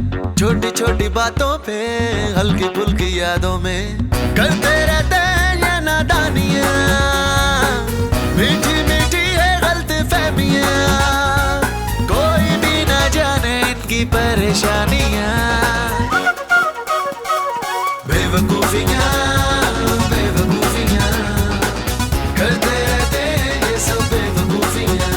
छोटी छोटी बातों पे हल्की फुल्की यादों में करते रहते हैं ये नादानियां, मीठी मीठी है गलती फहमियां, कोई भी ना जाने इनकी परेशानियां, बेवकूफियां बेवकूफियां करते रहते हैं ये सब बेवकूफियां।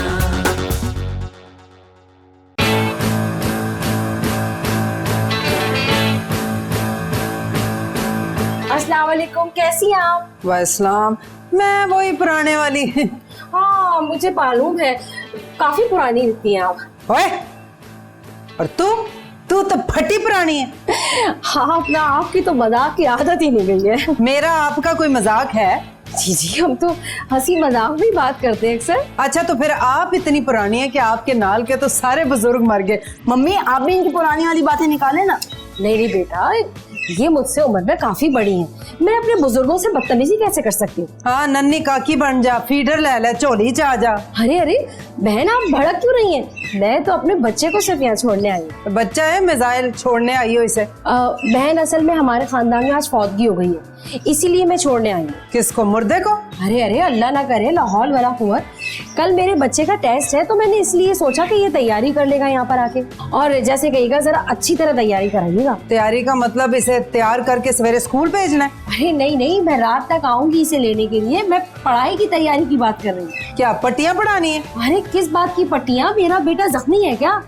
अस्सलाम वालेकुम, कैसी हैं आप? वालेकुम, मैं वही पुराने वाली। हाँ मुझे मालूम है, काफी पुरानी दिखती हैं आप। ओए, और तू तो फटी पुरानी है। हाँ अपना आपकी तो मजाक की आदत ही नहीं गई है। मेरा आपका कोई मजाक है? जी जी, हम तो हंसी मजाक भी बात करते हैं अक्सर। अच्छा तो फिर आप इतनी पुरानी है कि आपके नाल के तो सारे बुजुर्ग मर गए। मम्मी आप भी इनकी पुरानी वाली बातें निकाले ना। नहीं नहीं बेटा, ये मुझसे उम्र में काफी बड़ी हैं, मैं अपने बुजुर्गों से बदतमीजी कैसे कर सकती हूँ? हाँ नन्नी काकी बन जा, फीडर ले ले, झोली च आ जा। अरे अरे बहन, आप भड़क क्यों रही हैं? मैं तो अपने बच्चे को सिर्फ यहाँ छोड़ने आई हूँ। बच्चा है, मिसाइल छोड़ने आई हो इसे? बहन असल में हमारे खानदान में आज फौतगी हो गई है, इसीलिए मैं छोड़ने आई हूँ। किसको, मुर्दे को? अरे अरे अल्लाह ना करे, लाहौल वाला कुंवर। कल मेरे बच्चे का टेस्ट है तो मैंने इसलिए सोचा कि ये तैयारी कर लेगा यहाँ पर आके, और जैसे कहेगा जरा अच्छी तरह तैयारी कराइएगा। तैयारी का मतलब इसे तैयार करके सवेरे स्कूल भेजना है? अरे नहीं नहीं, मैं रात तक आऊंगी इसे लेने के लिए, मैं पढ़ाई की तैयारी की बात कर रही हूँ। क्या पट्टियां पढ़ानी है? अरे किस बात की पट्टियां, मेरा बेटा जख्मी है क्या?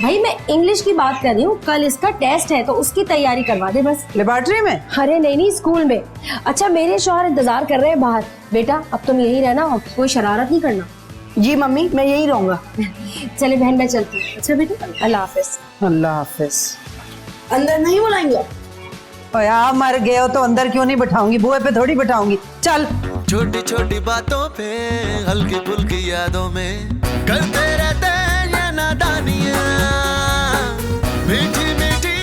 भाई मैं इंग्लिश की बात कर रही हूँ, कल इसका टेस्ट है तो उसकी तैयारी करवा दे बस। लेबोरेटरी में? अरे नहीं नहीं, स्कूल में। अच्छा मेरे शौहर इंतजार कर रहे हैं बाहर। बेटा अब तुम यही रहना, अब कोई शरारत नहीं करना। जी मम्मी मैं यही रहूंगा। चले बहन मैं चलती हूँ। अच्छा बेटा, अल्लाह हाफिज। अल्लाह हाफिज। अंदर नहीं बुलाएंगे? आप मर गए हो तो अंदर क्यों नहीं बैठाऊंगी, बुए पे थोड़ी बैठाऊंगी। चल। छोटी छोटी बातों पे हल्की फुल्की यादों में करते रहते हैं ये नादानियां, मीठी मीठी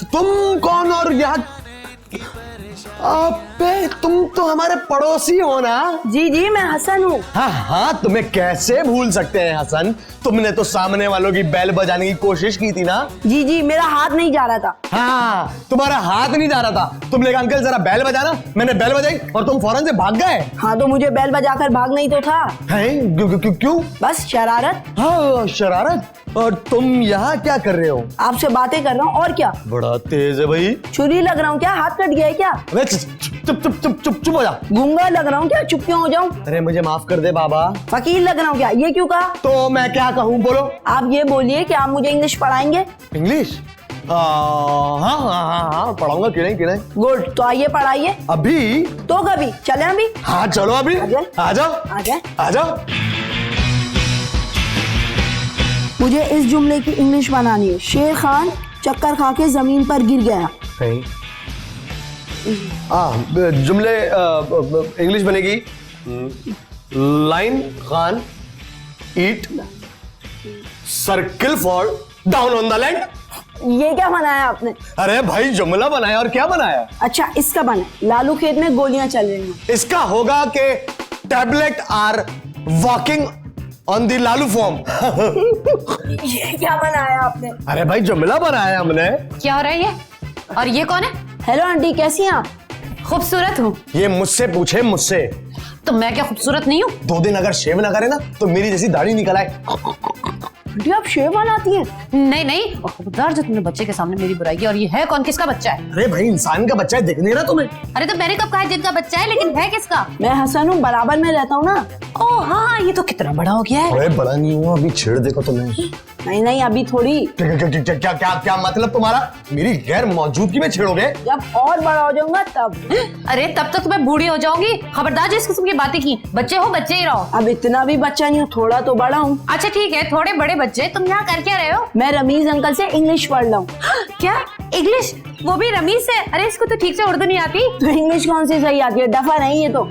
तुम कौन और यहाँ? अबे तुम तो हमारे पड़ोसी हो ना? जी जी मैं हसन हूँ। हाँ हाँ, तुम्हें कैसे भूल सकते हैं हसन, तुमने तो सामने वालों की बेल बजाने की कोशिश की थी ना? जी जी मेरा हाथ नहीं जा रहा था। हाँ तुम्हारा हाथ नहीं जा रहा था, तुमने कहा अंकल जरा बेल बजाना, मैंने बेल बजाई और तुम फौरन से भाग गए। हाँ तो मुझे बेल बजाकर भागना ही तो था। हैं? क्यों? बस शरारत। हाँ शरारत। और तुम यहाँ क्या कर रहे हो? आपसे बातें कर रहा हूँ और क्या। बड़ा तेज है भाई। छुरी लग रहा हूँ क्या, हाथ कट गया है क्या? अबे चुप हो जा। गूंगा लग रहा हूँ क्या, चुप क्यों हो जाऊँ? अरे मुझे माफ कर दे बाबा। फकीर लग रहा हूँ क्या, ये क्यों कहा? तो मैं क्या कहूँ बोलो? आप ये बोलिए कि आप मुझे इंग्लिश पढ़ाएंगे। इंग्लिश? हाँ पढ़ाऊंगा, क्यों नहीं। गुड, तो आइए पढ़ाइए। अभी? तो कभी चले अभी। हाँ चलो अभी। आ जाओ। मुझे इस जुमले की इंग्लिश बनानी है। शेर खान चक्कर खा के जमीन पर गिर गया। जुमले इंग्लिश बनेगी। Line Khan eat circle fall down on the land. ये क्या बनाया आपने? अरे भाई जुमला बनाया, और क्या बनाया? अच्छा इसका बना, लालू खेत में गोलियां चल रही हैं। इसका होगा कि tablet are walking on the Lalu form. ये क्या बनाया आपने? अरे भाई जुमला बनाया हमने। क्या हो रहा है ये? और ये कौन है? हेलो आंटी, कैसी हैं आप? खूबसूरत हूँ। ये मुझसे पूछे, मुझसे। तो मैं क्या खूबसूरत नहीं हूँ? 2 दिन अगर शेव ना करे ना तो मेरी जैसी दाढ़ी निकल आए। आंटी आप शेव बनाती हैं? नहीं, खबरदार जो तुमने बच्चे के सामने मेरी बुराई की। और ये है कौन, किसका बच्चा है? अरे भाई इंसान का बच्चा है, दिख नहीं रहा तुम्हें? अरे तो मैंने कब कहा जिनका बच्चा है, लेकिन है किसका? मैं हसन हूँ, बराबर में रहता हूँ ना। ओह हाँ, ये तो कितना बड़ा हो गया है। अरे बड़ा नहीं हुआ, अभी छेड़ देखो तुम्हें। नहीं अभी थोड़ी। क्या मतलब तुम्हारा? मेरी गैर मौजूदगी में छेड़ोगे? जब और बड़ा हो जाऊंगा तब। अरे तब तक मैं बूढ़ी हो जाऊंगी। खबरदार जिस किस्म की बातें की। बच्चे हो, बच्चे ही रहो। अब इतना भी बच्चा नहीं हूँ, थोड़ा तो बड़ा हूँ। अच्छा ठीक है, थोड़े बड़े बच्चे। तुम यहाँ कर क्या रहे हो? मैं रमीज अंकल से इंग्लिश पढ़ रहा हूँ। क्या इंग्लिश? वो भी रमीज से? अरे इसको तो ठीक से उर्दू नहीं आती। तो इंग्लिश कौन सी सही आती है, दफा नहीं है तो।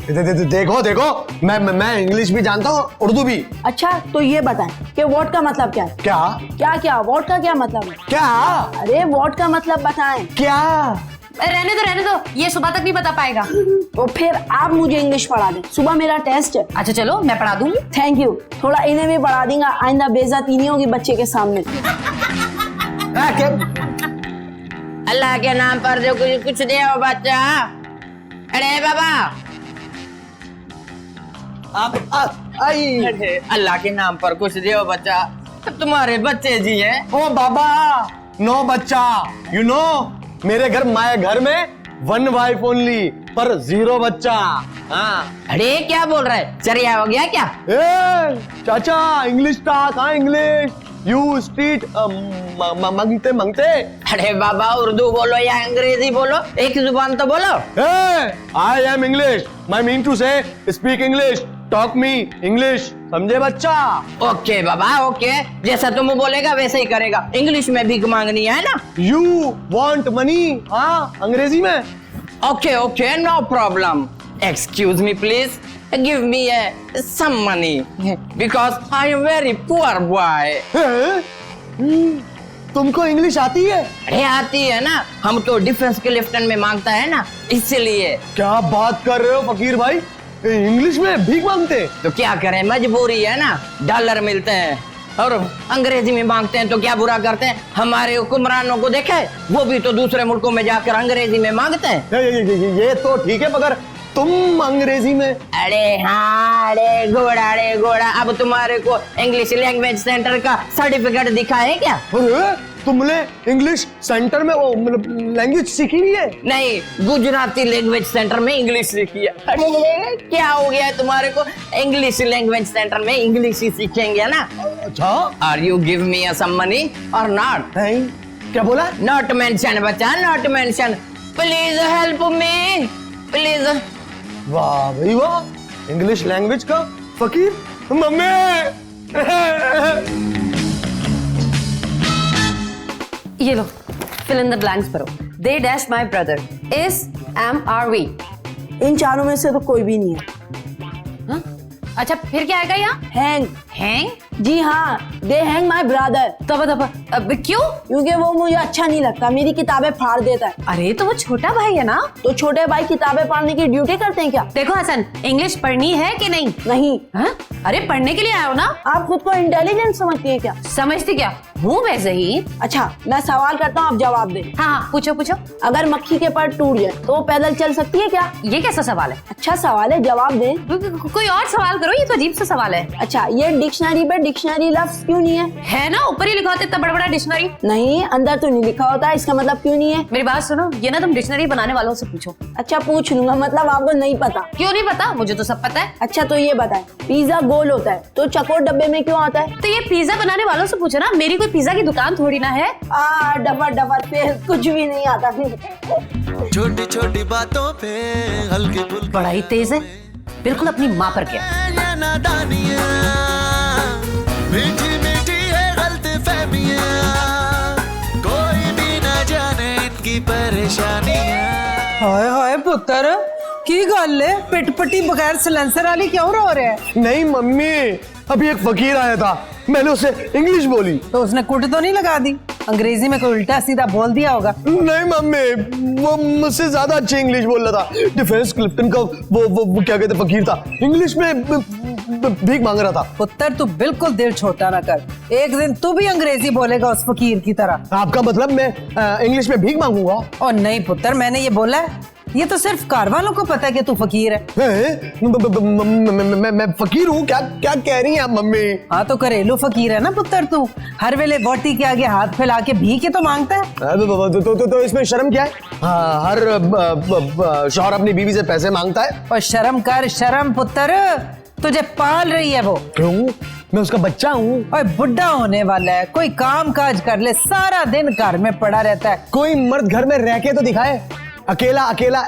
देखो मैं इंग्लिश भी जानता हूँ, उर्दू भी। अच्छा तो ये बताएं कि वोट का मतलब क्या है? क्या वोट का क्या मतलब है? क्या? अरे वोट का मतलब बताएं। क्या? रहने दो, ये सुबह तक नहीं बता पाएगा। तो फिर आप मुझे इंग्लिश पढ़ा दें, सुबह मेरा टेस्ट है। अच्छा चलो मैं पढ़ा दूंगी। Thank you. थोड़ा इन्हें भी पढ़ा देंगे, आइंदा बेइज्जती नहीं होगी बच्चे के सामने। अल्लाह के नाम पर जो कुछ दे हो बच्चा। अरे बाबा, अरे अल्लाह के नाम पर कुछ दे हो बच्चा, तुम्हारे बच्चे जी हैं। ओ बाबा, नो बच्चा, यू नो मेरे घर माए घर में 1 वाइफ ओनली पर 0 बच्चा। हाँ। अरे क्या बोल रहा है, चरिया हो गया क्या? ए चाचा, इंग्लिश का कहाँ इंग्लिश, यू स्ट्रीट मंगते मंगते। अरे बाबा, उर्दू बोलो या अंग्रेजी बोलो, एक जुबान तो बोलो। I am English, I mean to say speak English, talk me English, समझे बच्चा? ओके बाबा, ओके, जैसा तुम बोलेगा वैसे ही करेगा। इंग्लिश में भीख मांगनी है ना? यू वांट मनी, हाँ अंग्रेजी में। Okay okay, no problem. Excuse me please, give me some money because I am very poor boy। तुमको इंग्लिश आती है? अरे आती है ना, हम तो डिफेंस के लेफ्टिनेंट में मांगता है ना, इसलिए। क्या बात कर रहे हो फकीर भाई, इंग्लिश में भीख मांगते? तो क्या करें, मजबूरी है ना, डॉलर मिलते हैं और अंग्रेजी में मांगते हैं तो क्या बुरा करते हैं? हमारे हुक्मरानों को देखे, वो भी तो दूसरे मुल्कों में जाकर अंग्रेजी में मांगते हैं। ये तो ठीक है, मगर तुम अंग्रेजी में? अरे हाँ, अरे घोड़ा, अब तुम्हारे को इंग्लिश लैंग्वेज सेंटर का सर्टिफिकेट दिखा है क्या? अरे तुमने इंग्लिश सेंटर में वो लैंग्वेज सीखी नहीं है? नहीं, गुजराती लैंग्वेज सेंटर में इंग्लिश सीखी है। अरे क्या हो गया तुम्हारे को, इंग्लिश लैंग्वेज सेंटर में इंग्लिश ही सीखेंगे ना। अच्छा, are you give me some money or not? क्या बोला? नॉट मेंशन बच्चा, not mention. Please help me please. वाह भाई वाह, इंग्लिश लैंग्वेज का फकीर। मम्मी ये लो, fill in the blanks भरो। They dash my brother is am are we। इन चारों में से तो कोई भी नहीं है। हाँ? अच्छा फिर क्या आएगा यहाँ? हैंग। हैंग? जी हाँ, दे हैंग माई ब्रदर। अब क्यों? क्योंकि वो मुझे अच्छा नहीं लगता, मेरी किताबें फाड़ देता है। अरे तो वो छोटा भाई है ना। तो छोटे भाई किताबें पढ़ने की ड्यूटी करते हैं क्या? देखो हसन, इंग्लिश पढ़नी है कि नहीं? नहीं। हाँ? अरे पढ़ने के लिए आयो ना। आप खुद को इंटेलिजेंट समझती है क्या? समझती क्या हूँ वैसे ही। अच्छा, मैं सवाल करता हूँ, आप जवाब दें। हाँ पूछो पूछो। अगर मक्खी के पर टूट जाए तो वो पैदल चल सकती है क्या? ये कैसा सवाल है? अच्छा सवाल है, जवाब दें। कोई और सवाल करो, ये तो अजीब सा सवाल है। अच्छा, ये डिक्शनरी पे डिक्शनरी लफ्ज क्यों नहीं है ना, ऊपर ही लिखा होता है इतना बड़ा बड़ा डिक्शनरी। नहीं, अंदर तो नहीं लिखा होता, इसका मतलब क्यों नहीं है? मेरी बात सुनो, ये ना तुम डिक्शनरी बनाने वालों से पूछो। अच्छा पूछ लूंगा, मतलब आपको नहीं पता? क्यों नहीं पता, मुझे तो सब पता है। अच्छा तो ये बताएं, पिज्जा गोल होता है तो चकोर डब्बे में क्यों आता है? तो ये पिज्जा बनाने वालों से पूछो ना, मेरी कोई पिज्जा की दुकान थोड़ी ना है। डबर फिर कुछ भी नहीं आता फिर। छोटी छोटी बातों पे हल्के फुल्के बड़ा ही तेज है, बिल्कुल अपनी माँ पर क्या। ये नादानियां, मीठी मीठी है गलतफहमियां, कोई भी ना जाने इनकी परेशानियां। हाय हाय पुत्र, की गल है, पिटपटी बगैर सिलेंसर वाली क्यों रो रहे है? नहीं मम्मी, अभी एक फकीर आया था, मैंने उसे इंग्लिश बोली तो उसने कुट तो नहीं लगा दी? अंग्रेजी में कोई उल्टा सीधा बोल दिया होगा। नहीं मम्मी, वो मुझसे ज्यादा अच्छी इंग्लिश बोल रहा था। डिफेंस क्लिफ्टन का वो क्या कहते फकीर था, इंग्लिश में भीख मांग रहा था। पुत्र तू बिल्कुल दिल छोटा ना कर, एक दिन तू भी अंग्रेजी बोलेगा उस फकीर की तरह। आपका मतलब मैं इंग्लिश में भीख मांगूंगा? और नहीं पुत्र, मैंने ये बोला है, ये तो सिर्फ घर वालों को पता है कि तू फकीर है। मैं फकीर हूँ? क्या क्या कह रही हैं आप मम्मी? हाँ तो घरेलू फकीर है ना पुत्र तू, हर वेले वोटी के आगे हाथ फैला के भीख ही तो मांगता है। तो इसमें शर्म क्या है? हाँ, हर शौहर अपनी बीवी से पैसे मांगता है। और शर्म कर, शर्म पुत्र, तुझे पाल रही है वो। क्यों? मैं उसका बच्चा हूँ। और बुढ़ा होने वाला है, कोई काम काज कर ले, सारा दिन घर में पड़ा रहता है। कोई मर्द घर में रह के तो दिखाए, अकेला अकेला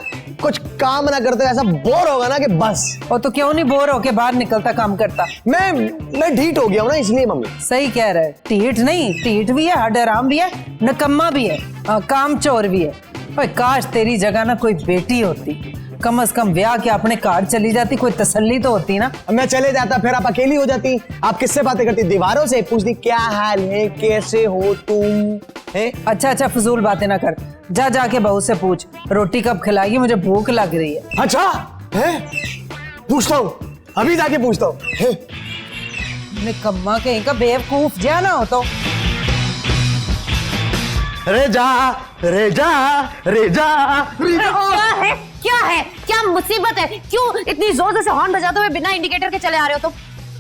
कुछ काम ना करते, ऐसा बोर होगा ना कि बस। और तो क्यों नहीं बोर होके बाहर निकलता काम करता? मैं ढीठ हो गया हूँ ना, इसलिए मम्मी। सही कह रहे, ढीठ नहीं, ढीठ भी है, हडराम भी है, नकम्मा भी है, काम चोर भी है। और काश तेरी जगह ना कोई बेटी होती, कम से कम ब्याह के अपने घर चली जाती, कोई तसल्ली तो होती ना। मैं चले जाता, फिर आप अकेली हो जाती। आप किससे बातें करती? दीवारों से पूछती क्या हाल है, कैसे हो तुम है? अच्छा फजूल बातें ना कर, जा जाके बहू से पूछ रोटी कब खिलाएगी, मुझे भूख लग रही है। अच्छा है, पूछता हूँ, अभी जाके पूछता हूँ। निकम्मा कहीं का बेवकूफ, जा ना हो तो। रेजा रेजा रेजा क्या है क्या मुसीबत है? क्यों इतनी जोर से हॉर्न बजाते हुए बिना इंडिकेटर के चले आ रहे हो तुम?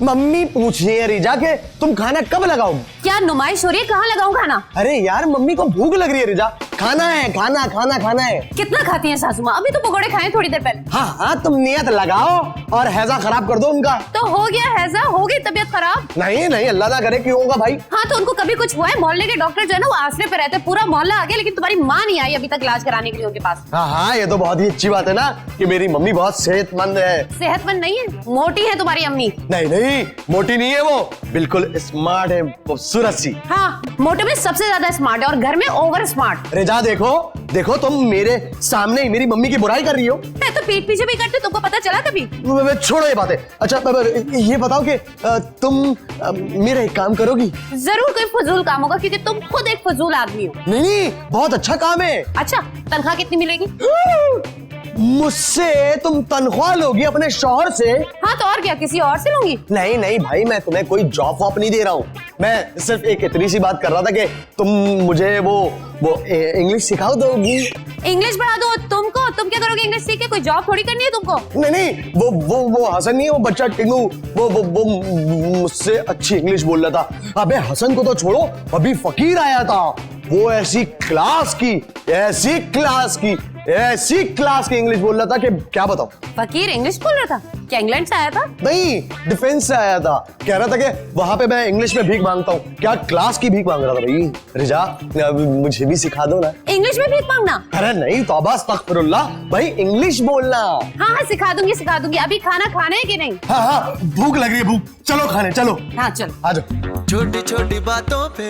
मम्मी पूछ रही है रिजा के तुम खाना कब लगाओगी? क्या नुमाइश हो रही है? कहाँ लगाऊं खाना? अरे यार मम्मी को भूख लग रही है रिजा, खाना है, खाना खाना खाना है। कितना खाती हैं सासू माँ? अभी तो पकौड़े खाए थोड़ी देर पहले। हाँ हाँ तुम नियत लगाओ और हैजा खराब कर दो उनका। तो हो गया हैजा, हो गई तबीयत खराब? नहीं नहीं अल्लाह ना करे, क्यों होगा भाई? हाँ तो उनको कभी कुछ हुआ है? मोहल्ले के डॉक्टर जो है ना वो आसरे पे रहते, पूरा मोहल्ला आ गया, लेकिन तुम्हारी माँ नहीं आई अभी तक इलाज कराने के लिए उनके पास। हाँ हाँ ये तो बहुत ही अच्छी बात है ना कि मेरी मम्मी बहुत सेहतमंद है। सेहतमंद नहीं है, मोटी है तुम्हारी अम्मी। नहीं नहीं मोटी नहीं है वो, बिल्कुल स्मार्ट है, खूबसूरत सी। हाँ मोटे में सबसे ज्यादा स्मार्ट है और घर में ओवर स्मार्ट। रेजा देखो देखो तुम मेरे सामने ही मेरी मम्मी की बुराई कर रही हो। मैं तो पीठ पीछे भी करती हूँ, तुमको पता चला कभी? छोड़ो ये बातें। अच्छा ये बताओ कि तुम मेरा एक काम करोगी? जरूर कोई फजूल काम होगा क्योंकि तुम खुद एक फजूल आदमी हो। नहीं नहीं बहुत अच्छा काम है। अच्छा तनख्वाह कितनी मिलेगी? मुझसे तुम तनख्वाह लोगी अपने शौहर से? हाँ तो और क्या, किसी और से लूंगी? नहीं नहीं भाई मैं तुम्हें कोई जॉब वॉब नहीं दे रहा हूँ, मैं सिर्फ एक इतनी सी बात कर रहा था कि तुम मुझे वो इंग्लिश सिखाओ दोगी। इंग्लिश पढ़ा दो तुमको? तुम क्या करोगे इंग्लिश सीख के? कोई जॉब थोड़ी करनी है तुमको। नहीं नहीं वो हसन नहीं है, वो बच्चा टिंगू, वो मुझसे अच्छी इंग्लिश बोल रहा था। अबे हसन को तो छोड़ो, अभी फकीर आया था, वो ऐसी क्लास की इंग्लिश बोल रहा था कि क्या बताओ। फकीर इंग्लिश बोल रहा था? क्या इंग्लैंड से आया था? नहीं डिफेंस से आया था, कह रहा था कि वहां पे मैं इंग्लिश में भीख मांगता हूँ। क्या क्लास की भीख मांग रहा था भाई। रिजा मुझे भी सिखा दो ना। इंग्लिश में भीख मांगना? अरे नहीं तौबा अस्तगफिरुल्लाह भाई, इंग्लिश बोलना। हाँ सिखा दूंगी। अभी खाना खाना है कि नहीं? हाँ हाँ भूख लग रही है, भूख, चलो खाने चलो। हाँ चलो आ जाओ। छोटी छोटी बातों पे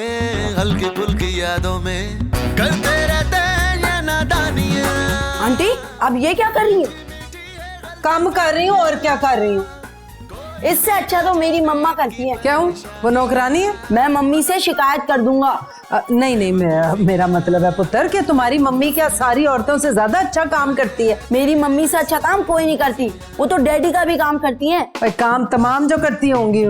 हल्की फुल्की यादों में करते रहते हैं ये नादानियां। आंटी अब ये क्या कर रही है? काम कर रही हूँ और क्या कर रही हूँ? इससे अच्छा तो मेरी मम्मा करती है। क्यों, वो नौकरानी है? मैं मम्मी से शिकायत कर दूंगा। नहीं मेरा मतलब है पुत्र कि तुम्हारी मम्मी क्या सारी औरतों से ज्यादा अच्छा काम करती है? मेरी मम्मी से अच्छा काम कोई नहीं करती, वो तो डैडी का भी काम करती हैं। भाई काम तमाम जो करती होंगी।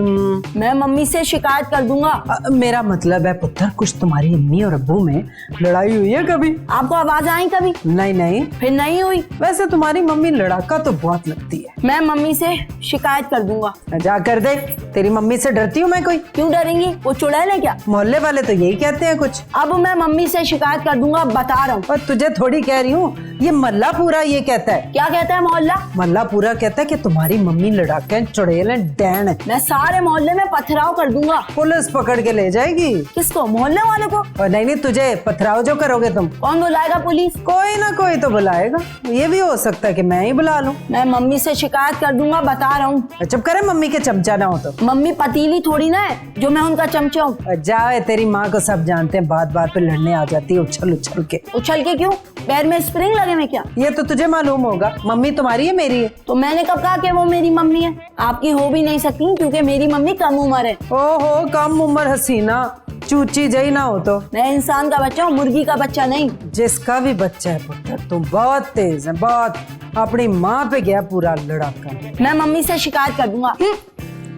मैं मम्मी से शिकायत कर दूंगा। मेरा मतलब है पुत्र कुछ तुम्हारी अम्मी और अब्बू में लड़ाई हुई है कभी? आपको आवाज आई कभी? नहीं। फिर नहीं हुई? वैसे तुम्हारी मम्मी लड़ाका तो बहुत लगती है। मैं मम्मी से शिकायत कर दूंगा। जा कर दे, तेरी मम्मी से डरती हूँ मैं कोई? क्यों डरेंगी, वो चुड़ैल है क्या? मोहल्ले वाले तो यही कहते हैं कुछ। अब मैं मम्मी से शिकायत कर दूंगा, बता रहा हूँ। और तुझे थोड़ी कह रही हूँ, ये मल्ला पूरा ये कहता है। क्या कहता है मोहल्ला? मल्ला पूरा कहता है कि तुम्हारी मम्मी लड़ाके हैं, चुड़ैल हैं, डैन है। मैं सारे मोहल्ले में पथराव कर दूंगा। पुलिस पकड़ के ले जाएगी। किसको, मोहल्ले वालों को? और नहीं तुझे पथराव जो करोगे तुम। कौन बुलाएगा? पुलिस? कोई ना कोई तो बुलाएगा, ये भी हो सकता है कि मैं ही बुला लूं। मैं मम्मी से शिकायत कर दूंगा, बता रहा हूँ। चुप करे, मम्मी के चमचा ना हो तो। मम्मी पतीली थोड़ी ना है जो मैं उनका चमचा हूँ। जाए, तेरी माँ को सब जानते हैं, बात बात पे लड़ने आ जाती है उछल उछल के। उछल के क्यों? पैर में स्प्रिंग लगे में क्या? ये तो तुझे मालूम होगा, मम्मी तुम्हारी है मेरी है? तो मैंने कब कहा कि वो मेरी मम्मी है? आपकी हो भी नहीं सकती क्योंकि मेरी मम्मी कम उम्र है। ओहो कम उम्र हसीना, चूची जई ना हो तो। मैं इंसान का बच्चा हूँ, मुर्गी का बच्चा नहीं। जिसका भी बच्चा है पुत्र, तुम बहुत तेज है, बहुत। अपनी माँ पे गया पूरा लड़ाका। मैं मम्मी से शिकायत कर दूंगा।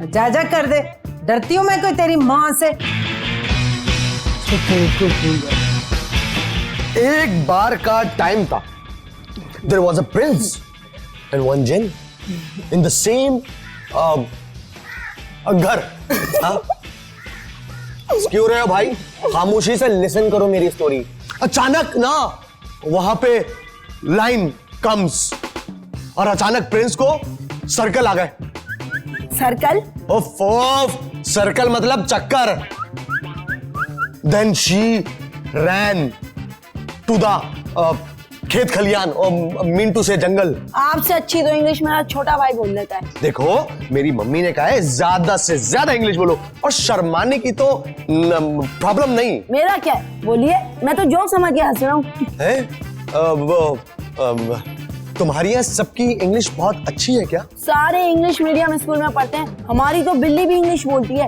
जा कर दे, डरती हूँ मैं कोई तेरी माँ से? एक बार का टाइम था, there was a prince and one जिन इन द सेम घर। हाँ? क्यों रहे हो भाई, खामोशी से लिसन करो मेरी स्टोरी। अचानक ना वहां पे लाइन कम्स और अचानक प्रिंस को सर्कल आ गए। सर्कल? सर्कल मतलब चक्कर। Then she ran to the खेत खलियान, और मीन टू से जंगल। आपसे अच्छी तो इंग्लिश मेरा छोटा भाई बोल लेता है। देखो मेरी मम्मी ने कहा है ज्यादा से ज्यादा इंग्लिश बोलो, और शर्माने की तो प्रॉब्लम नहीं। मेरा क्या है, बोलिए, मैं तो जोक समझ के हंस रहा हूँ। तुम्हारी यहाँ सबकी इंग्लिश बहुत अच्छी है क्या? सारे इंग्लिश मीडियम स्कूल में पढ़ते हैं, हमारी तो बिल्ली भी इंग्लिश बोलती है।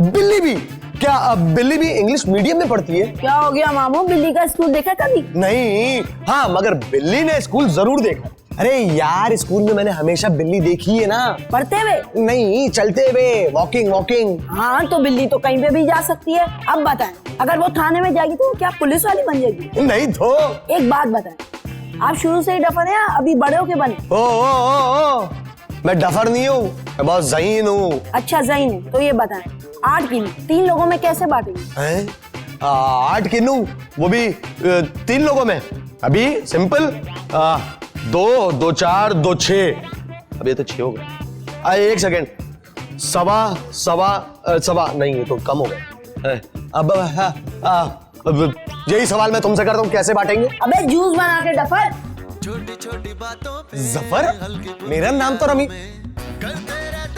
बिल्ली भी? क्या बिल्ली भी इंग्लिश मीडियम में पढ़ती है? क्या हो गया मामू, बिल्ली का स्कूल देखा कभी? नहीं, हाँ मगर बिल्ली ने स्कूल जरूर देखा। अरे यार स्कूल में मैंने हमेशा बिल्ली देखी है ना। पढ़ते हुए? नहीं, चलते हुए, वॉकिंग वॉकिंग। हाँ तो बिल्ली तो कहीं पे भी जा सकती है। अब बताएं, अगर वो थाने में जाएगी तो क्या पुलिस वाली बन जाएगी? नहीं तो। एक बात बताएं, आप शुरू से ही डफर हैं या अभी बड़े होके बने? ओ, मैं डफर नहीं हूँ, मैं बहुत ज़हीन हूँ। अच्छा ज़हीन है, तो ये बताएं 8 किलो 3 लोगों में कैसे बांटेंगे? हैं? 8 किलो, वो भी 3 लोगों में? अभी सिंपल, 2, 2, 4, 2, 6। अब ये तो 6 हो गए। एक सेकेंड, सवा नहीं, ये तो कम हो गए। अब यही सवाल मैं तुमसे करता हूँ, कैसे बांटेंगे? अबे जूस बना के डफर। छोटी छोटी बातों पे जफर? मेरा नाम तो रमी।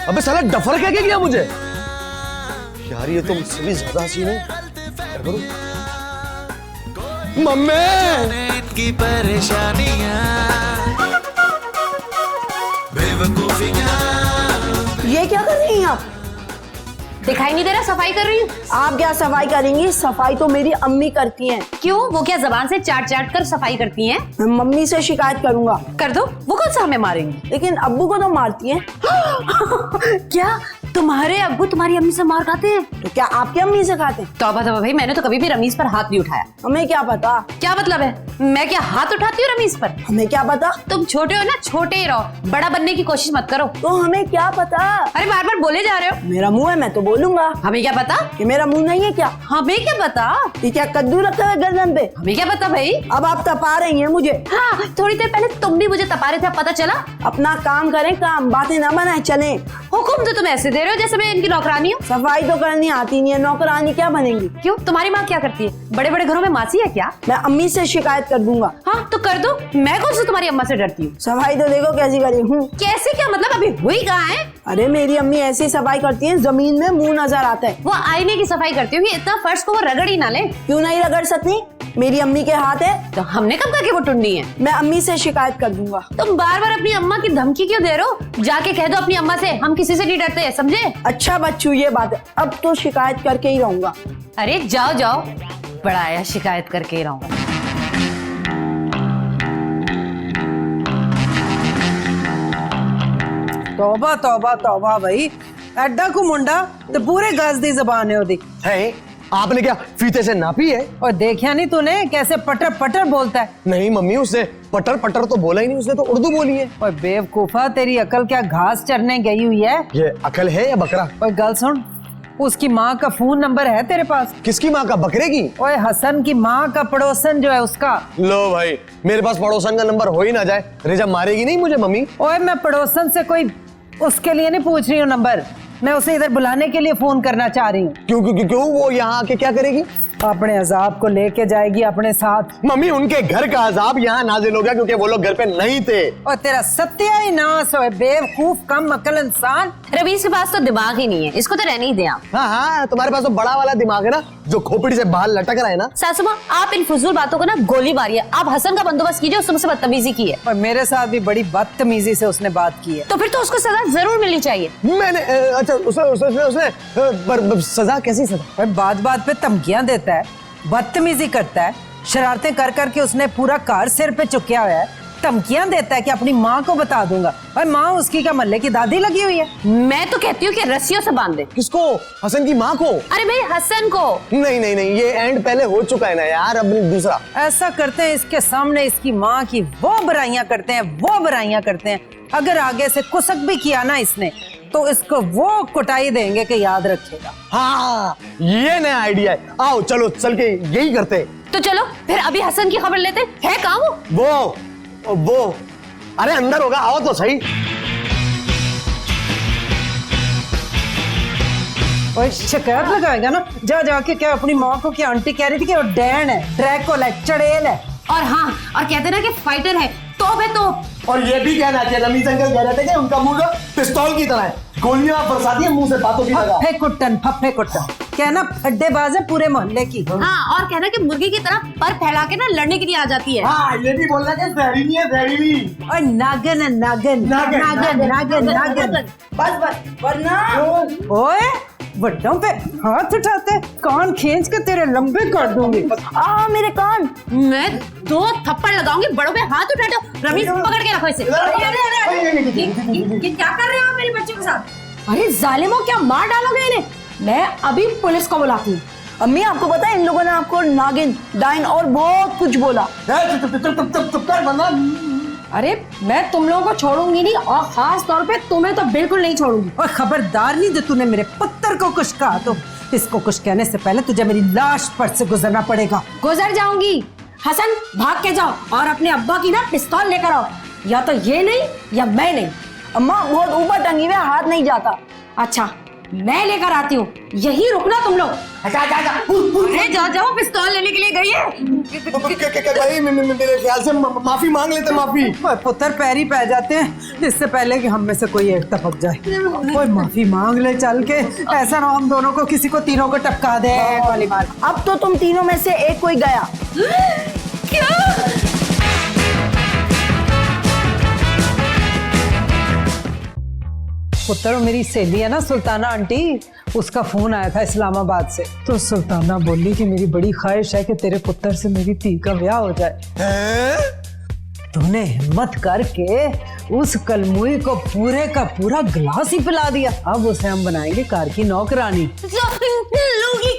अबे साला डफर कह के गया मुझे यार, ये तो मुझसे भी ज्यादा हसीन है। क्या करूं? मम्मी इनकी परेशानियां, बेवकूफियां। ये क्या कर रही हैं आप? दिखाई नहीं दे रहा, सफाई कर रही हूँ। आप क्या सफाई करेंगी? सफाई तो मेरी अम्मी करती हैं। क्यों, वो क्या जबान से चाट चाट कर सफाई करती हैं? मैं मम्मी से शिकायत करूंगा। कर दो, वो कौन सा हमें मारेंगी? लेकिन अब्बू को तो मारती हैं। क्या तुम्हारे अब्बू तुम्हारी अम्मी से मार खाते हैं? तो क्या आपकी अम्मी से खाते हैं? तौबा तौबा भाई, मैंने तो कभी भी रमीज पर हाथ नहीं उठाया। हमें क्या पता? क्या मतलब है? मैं क्या हाथ उठाती हूँ रमीज पर? हमें क्या पता? तुम छोटे हो ना, छोटे ही रहो, बड़ा बनने की कोशिश मत करो। तो हमें क्या पता? अरे बार बार बोले जा रहे हो। मेरा मुंह है, मैं तो बोलूंगा। हमें क्या पता? कि मेरा मुंह नहीं है क्या? हमें क्या पता? ये क्या कद्दू रखा है गर्दन पे? हमें क्या पता भाई? अब आप तपा रही हैं मुझे। हाँ, थोड़ी देर पहले तुम भी मुझे तपा रहे थे, अब पता चला? अपना काम करें, काम बातें ना बनाए चलें। हुक्म तो तुम ऐसे दे रहे हो जैसे मैं इनकी नौकरानी हूँ। सफाई तो करनी आती नहीं है, नौकरानी क्या बनेंगी? क्यों, तुम्हारी माँ क्या करती है? बड़े बड़े घरों में मासी है क्या? मैं अम्मी से शिकायत कर दूंगा। हाँ तो कर दो, मैं कौन सा तुम्हारी अम्मा से डरती हूँ? सफाई तो देखो कैसी करी हूँ। कैसे, क्या मतलब? अभी हुई कहाँ है? अरे मेरी अम्मी ऐसी सफाई करती है, जमीन में मुंह नजर आता है। वो आईने की सफाई करती होगी, इतना फर्श को वो रगड़ ही ना ले। क्यों नहीं रगड़ सकती? मेरी अम्मी के हाथ है। तो हमने कब कहा कि वो टुंडी है? मैं अम्मी से शिकायत कर दूंगा। तुम बार बार अपनी अम्मा की धमकी क्यों दे रहे हो? जाके कह दो अपनी अम्मा से, हम किसी से नहीं डरते, समझे? अच्छा बच्चू, ये बात है, अब तो शिकायत करके ही रहूंगा। अरे जाओ जाओ, बड़ा आया, शिकायत करके ही रहूंगा। तौबा तौबा तौबा भाई, एड्डा को मुंडा तो पूरे गज दी जबान है ओदी। है? आपने क्या फीते से नापी है? और देखा नहीं तूने कैसे पटर पटर बोलता है? नहीं मम्मी, उसने पटर पटर तो बोला ही नहीं, उसने तो उर्दू बोली है। और बेवकूफा, तेरी अकल क्या घास चरने गई हुई है? ये अकल है या बकरा? और गल सुन, उसकी माँ का फोन नंबर है तेरे पास? किसकी माँ का? बकरे की? ओए हसन की माँ का, पड़ोसन जो है उसका। लो भाई, मेरे पास पड़ोसन का नंबर हो ही ना जाए, रेजा मारेगी नहीं मुझे मम्मी। ओए मैं पड़ोसन से कोई उसके लिए नहीं पूछ रही हूँ नंबर, मैं उसे इधर बुलाने के लिए फोन करना चाह रही हूँ। क्यों क्यों क्यों? वो यहाँ आके क्या करेगी? अपने अजाब को लेके जाएगी अपने साथ। मम्मी, उनके घर का अजाब यहाँ नाजिल हो गया क्योंकि वो लोग घर पे नहीं थे। और तेरा सत्यानाश हो, बेवकूफ कम अकल इंसान। रवीश के पास तो दिमाग ही नहीं है, इसको तो रहने ही दे आप। हाँ, तुम्हारे पास तो बड़ा वाला दिमाग है ना, जो खोपड़ी से बाहर लटक रहा है ना। सासू माँ, आप इन फजूल बातों को ना गोली मारिए। आप हसन का बंदोबस्त कीजिए, उसने मुझसे बदतमीजी की है। और मेरे साथ भी बड़ी बदतमीजी से उसने बात की है। तो फिर तो उसको सजा जरूर मिलनी चाहिए। मैंने अच्छा, उसने सजा? कैसी सजा? बात बात पे धमकियां देता है, बदतमीजी करता है, शरारतें कर करके उसने पूरा कार सिर पे चुकिया हुआ है, धमकियां देता है कि अपनी माँ को बता दूंगा। और माँ उसकी क्या मल्ले की दादी लगी हुई है? मैं तो कहती हूँ कि रस्सियों से बांध दे। किसको? हसन की माँ को? अरे भाई हसन को। नहीं नहीं नहीं, ये एंड पहले हो चुका है ना यार, अब दूसरा। ऐसा करते हैं इसके सामने इसकी माँ की वो बुराइयां करते हैं, वो बुराइयां करते हैं। अगर आगे से कुसक भी किया ना इसने, तो इसको वो कुटाई देंगे कि याद रखेगा। हाँ, ये नया आइडिया है। आओ चलो चल के यही करते हैं। तो चलो फिर अभी हसन की खबर लेते हैं। है कहाँ वो अरे अंदर होगा, आओ तो सही। और शिकायत लगाएगा ना, जा जाके क्या अपनी माँ को? क्या आंटी कह रही थी कि वो डैन है, ड्रैकुला है, चड़ेल है। और हाँ, और कहते ना कि फाइटर है, तोप है तोप। और ये भी कहना चाहिए, रमीज अंकल कह रहे थे कि उनका मुंह पिस्तौल की तरह है, गोलियां बरसाती है मुंह से, बातों की लगा। फप्पे कुट्टन कहना फड्डेबाज है पूरे मोहल्ले की। हाँ, और कहना कि मुर्गी की तरह पर फैला के ना लड़ने के लिए आ जाती है। हाँ, ये भी बोलना कि जहरीली है, जहरीली। और नागन नागन नागन नागन नागन। बस वरना ओए बड़ों पे हाथ उठाते, कान खींच के तेरे लंबे कर दूंगी। मेरे कान। मैं 2 थप्पड़ लगाऊंगी, बड़ों पे हाथ उठा दो। रमीज पकड़ के रखो इसे। ये क्या कर रहे हो मेरे बच्चों के साथ? अरे जालिमो, क्या मार डालोगे इन्हें? मैं अभी पुलिस को बुलाती हूँ। अम्मी आपको पता है इन लोगों ने आपको नागिन, डाइन और बहुत कुछ बोला। अरे मैं तुम लोगों को छोड़ूंगी नहीं, और खास तौर पे तुम्हें तो बिल्कुल नहीं छोड़ूंगी। और खबरदार नहीं, जो तूने मेरे पुत्र को कुछ कहा तो इसको कुछ कहने से पहले तुझे मेरी लाश पर से गुजरना पड़ेगा। गुजर जाऊंगी। हसन, भाग के जाओ और अपने अब्बा की ना पिस्तौल लेकर आओ। या तो ये नहीं या मैं नहीं। अम्मा बहुत ऊपर टंगी हुई, हाथ नहीं जाता। अच्छा, मैं लेकर आती हूँ, यही रुकना तुम लोग। अरे जाओ, पिस्तौल लेने के लिए गई है। भाई मेरे ख्याल से माफी मांग लेते, माफी। पुत्र पैरी पै जाते हैं इससे पहले कि हम में से कोई एक टपक जाए। कोई माफी मांग ले चल के, ऐसा ना हम दोनों को, किसी को तीनों को टपका दे वाली बात। अब तो तुम तीनों में से एक कोई गया। पुत्र, मेरी सहेली है ना सुल्ताना आंटी, उसका फोन आया था इस्लामाबाद से। तो सुल्ताना बोली कि मेरी बड़ी ख्वाहिश है कि तेरे पुत्र से मेरी धी का ब्याह हो जाए। तूने हिम्मत करके उस कलमुई को पूरे का पूरा गिलास ही पिला दिया। अब उसे हम बनाएंगे कार की नौकरानी। लूंगी